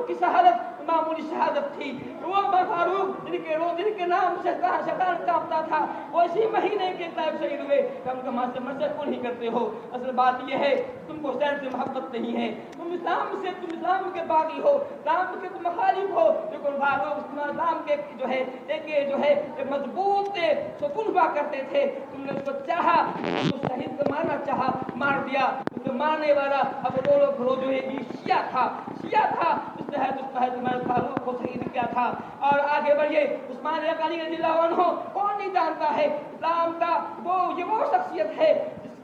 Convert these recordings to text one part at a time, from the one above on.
फारूक की शहादत मामूली शहादत थी। वो उमर फारूक जिनके नाम से शैतान कांपता था, वो इसी महीने के तारीख शहीद हुए। उनका मसला क्यों नहीं करते हो? असल बात यह है तुमको हुसैन से मोहब्बत नहीं है, तुम इस्लाम के बागी हो, इस्लाम के तुम मुखालिफ हो। लेकिन फारूक इस्लाम के जो है एक मजबूत सुकून हुआ करते थे। तुमने उसको चाहा, उस शहीद को मारना चाहा, मार दिया। उसको मारने वाला अब रो जो है शिया था। उसने तुम्हारे फारूक को शहीद किया था। और आगे बढ़िए, उस्मान गनी रज़ियल्लाहु अन्हु कौन नहीं जानता है इस्लाम का वो शख्सियत है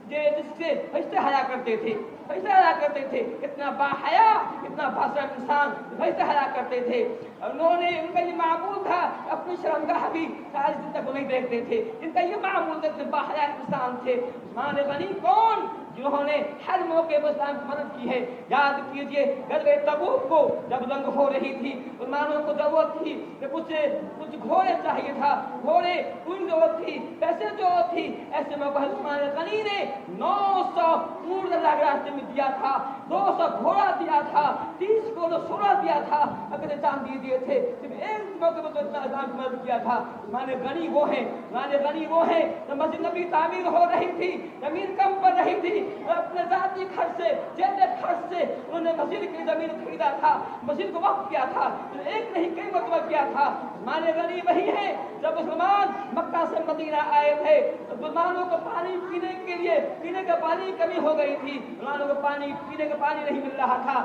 जिससे फरिश्ते हया करते थे। कितना बाहया, कितना बाशर्म इंसान फरिश्ते हया करते थे। उन्होंने उनका ये मामूल था, अपनी शर्मगाह भी सारी जिंदगी को नहीं देखते थे। इनका ये मामूल था, बाहया इंसान थे। उस्मान गनी कौन, जिन्होंने हर मौके पर इस्लाम की मदद की है। याद कीजिए ग़ज़वे तबूक को जब जंग हो रही थी, मुसलमानों को जरूरत थी कि कुछ घोड़े चाहिए था, घोड़े उन जरूरत थी, पैसे जरूरत थी। ऐसे में उस्मान गनी ने 900 ऊँट अल्लाह के रास्ते में दिया था, 200 घोड़ा दिया था, 30 करोड़ सोना दिया था, अगर चांदी दिए थे। सिर्फ एक मौके पर इस्लाम की मदद किया था। उस्मान गनी वो है जब मस्जिद नबी तामीर हो रही थी, जमीन कम पड़ रही थी, अपने जाती खर्च से, जेब खर्च से उन्होंने मस्जिद की जमीन खरीदा था, मस्जिद को वक्फ किया था। एक नहीं कई मरतबा किया था। उस्मान गनी वही है जब मुसलमान मक्का से मदीना आए थे, तो मुसलमानों को पानी पीने का पानी की कमी हो गई थी। मुसलमानों को पीने का पानी नहीं मिल रहा था।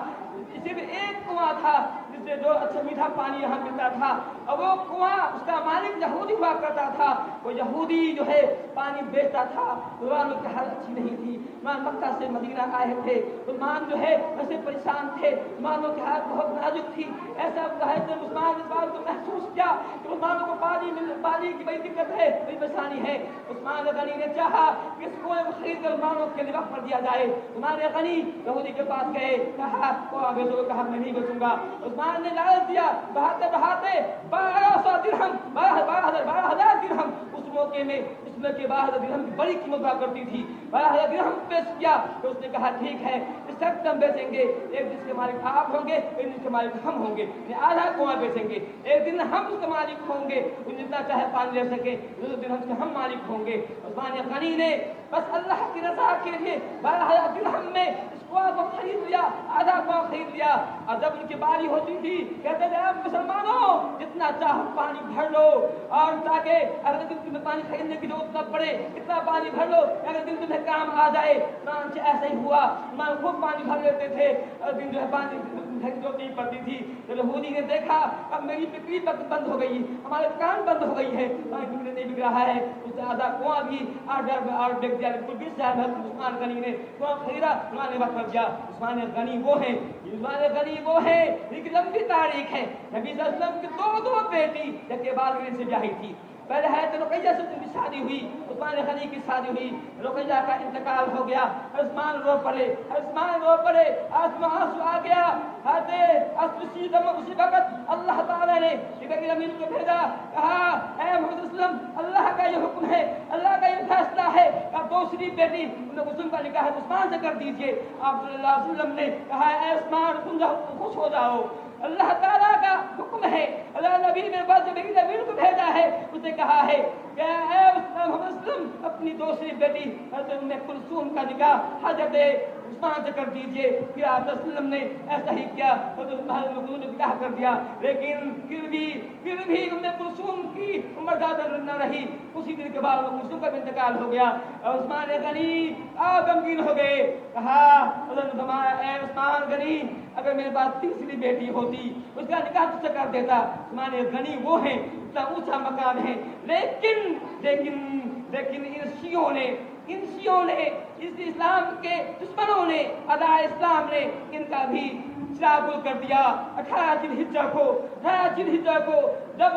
सिर्फ एक कुआं था जिससे जो अच्छा मीठा पानी यहाँ मिलता था, और वो कुआं उसका मालिक यहूदी हुआ करता था। वो यहूदी जो है पानी बेचता था। मुसलमानों की हालत अच्छी नहीं थी। मुसलमान मक्का से मदीना आए थे, मुसलमान जो है ऐसे परेशान थे, मुसलमानों की हालत बहुत नाजुक थी। ऐसा मुसलमान इस बात को महसूस किया कि मुसलमानों को पानी की बड़ी दिक्कत है, बड़ी परेशानी है। उस्मान गनी ने चाहा कि इस कुएं को खरीद कर मुसलमानों के लिए वक्फ कर दिया जाए। उस्मान गनी यहूदी के पास गए, कहा कहा मैं नहीं बेचूंगा। उस्मान ने लालच दिया, बहाते 1200 दिरहम, 12,000 दिरहम उस मौके में, इसमें के 12,000 दिरहम की बड़ी कीमत हुआ करती थी। 12,000 दिरहम पेश किया तो उसने कहा ठीक है, इस वक्त हम बेचेंगे। एक जिसके मालिक आप होंगे, एक जिसके मालिक हम होंगे, आधा कुआं बेचेंगे। एक दिन हम उसके मालिक होंगे, जितना चाहे पानी ले सके, दूसरे दिन हम मालिक होंगे। उस्मान गनी ने बस अल्लाह की रजा के लिए 12,000 दिरहम में इस कुआं को खरीद लिया, आधा कुआं खरीद लिया। और जब उनकी बारी होती थी कहते थे आप मुसलमानों जितना चाहो पानी भर लो, और ताकि अगर दिन तुम्हें पानी खरीदने की जरूरत न पड़े इतना पानी भर लो, अगर दिन तुम्हें काम आ जाए। मान से ऐसा ही हुआ, मान खूब पानी भर लेते थे और दिन जो है पानी जो नहीं पड़ती थी। तो यहूदी ने देखा अब मेरी बिक्री बंद हो गई, हमारे दुकान बंद हो गई है, पानी नहीं बिक रहा है। उससे आधा कुआं भी 8,000 बिक दिया, बिल्कुल 20,000 में उस्मान गनी ने कुआं खरीदा, उन्होंने वक्त कर दिया। उस्मान गनी वो है जिनकी लंबी तारीख है। नबी सल्लल्लाहु अलैहि वसल्लम की दो बेटी जबकि बाद से ब्याही थी। पहले है तो रुकैया से उनकी शादी हुई, उस्मान गनी की शादी हुई, रुकैया का इंतकाल हो गया। उस्मान रो पड़े, आंसू आ गया। उसी वक्त अल्लाह ताला ने जिब्रील अमीन को भेजा, कहा ऐ मोहम्मद सल्लल्लाहु अलैहि वसल्लम अल्लाह का ये हुक्म है, अल्लाह का ये फैसला है कि दूसरी बेटी उन्हें कुसुम का निकाह उस्मान से कर दीजिए। आप सल्लल्लाहु अलैहि वसल्लम ने कहा ऐ उस्मान तुम खुश हो जाओ, अल्लाह ताला का हुक्म है। अल्लाह नबी ने नबी को भेजा है, उसने कहा है कि ऐ मोहम्मद अपनी दूसरी बेटी हज़रत उम्मे कुलसूम का निकाह हज़रत उस्मान से कर दीजिए। फिर आप वसल्लम ने ऐसा ही किया, हज़रत ने निकाह कर दिया। लेकिन फिर भी उम्मे कुलसूम की उम्र ज़्यादा न रही। उसी दिन के बाद कुलसूम का भी इंतकाल हो गया। उस्मान गनी गमगीन हो गए, कहा ऐ उस्मान गनी अगर मेरे पास तीसरी बेटी होती उसका निकाह तुझसे कर देता। उस्मान गनी वो है, इतना ऊंचा मकाम है। लेकिन इन शियों ने इस इस्लाम के दुश्मनों ने, अदा इस्लाम ने इनका भी चिरागुल कर दिया। 18 जिलहिज्जा को जब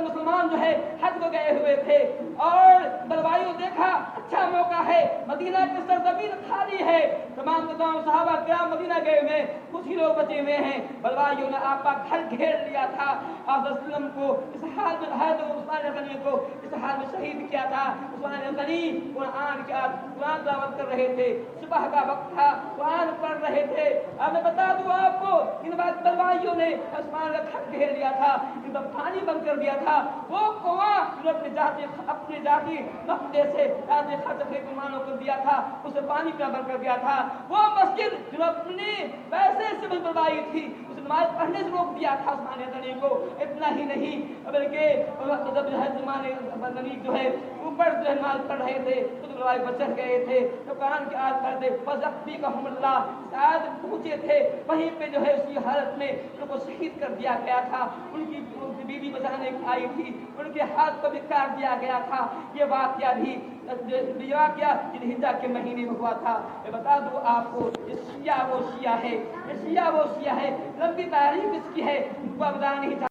मुसलमान जो है हज को गए हुए थे और बलवाइयों देखा अच्छा मौका है, मदीना की सरजमीन खाली है, तमाम सहाबा किराम मदीना गए हुए, कुछ ही लोग बचे हुए हैं। बलवाइयों ने आपका घर घेर लिया था। आप वसल्लम को इस हाल में उस्मान गनी को इस हाल में शहीद किया था। उस्मान गनी कुरान के आज कुरान तिलावत कर रहे थे, सुबह का वक्त था, कुरान पढ़ रहे थे। अब मैं बता दूं आपको, इन बात बलवाइयों ने आसमान का खत घेर लिया था, इन पर पानी बंद कर दिया था। वो कुआं जो अपने जाति मकदे से जाति खर्च के मुसलमानों को दिया था, उसे पानी पीना बंद कर दिया था। वो मस्जिद जो अपने पैसे से बनवाई थी, उसे नमाज पढ़ने से रोक दिया था उस्मानिया तनी को। इतना ही नहीं बल्कि जब उस्मानिया जो है ऊपर जो है नमाज पढ़ रहे थे तो दरवाजे पर चढ़ गए थे, तो कुरान के आयत पढ़ते फज़क्ती का हमला शायद पहुंचे थे, वहीं पे जो है उसी हालत में उनको शहीद कर दिया गया था। उनकी बीवी बचाने आई थी, उनके हाथ को भी काट दिया गया था। ये वाकया भी हिज्जा के महीने में हुआ था। मैं बता दूं आपको, ये शिया वो शिया है, ये शिया वो शिया है, लंबी तारीख इसकी है, उनको पता नहीं था।